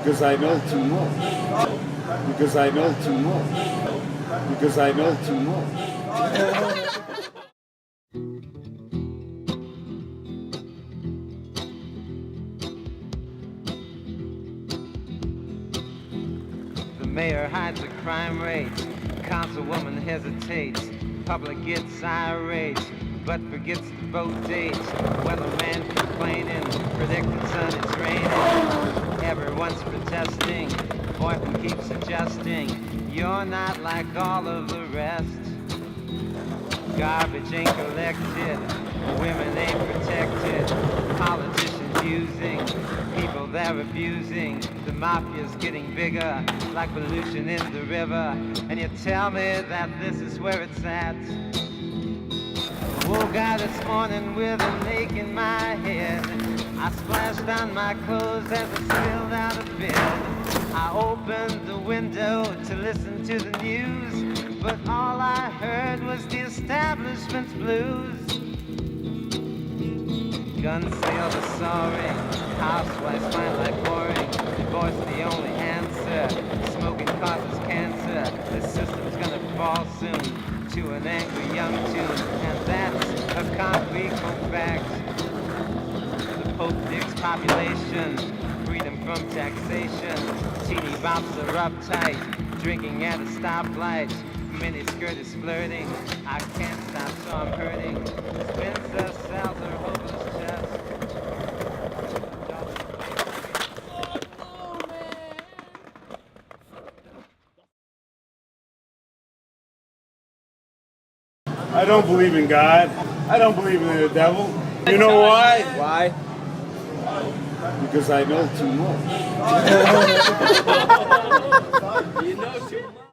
Because I know too much. Because I know too much. Because I know too much. The mayor hides the crime rate, councilwoman hesitates, public gets irate, but forgets to vote dates. Weatherman complaining, predicting sun it's raining. Everyone's protesting, Boykin keeps adjusting. You're not like all of the rest. Garbage ain't collected, women ain't protected, politicians using people they're abusing. The mafia's getting bigger, like pollution in the river. And you tell me that this is where it's at. Woke out this morning with an ache in my head. I splashed on my clothes as I spilled out of bed. I opened the window to listen to the news, but all I heard was the establishment's blues. Gun sales are soaring, housewives find life boring. Divorce the only answer, smoking causes cancer. The system's gonna fall soon to an angry young tune, and that's a concrete fact. The Pope digs population, freedom from taxation. Teeny bops are uptight, drinking at a stoplight. Miniskirt is flirting, I can't stop so I'm hurting. Spencer sells her hopeless chest. I don't believe in God. I don't believe in the devil. You know why? Why? Because I know too much.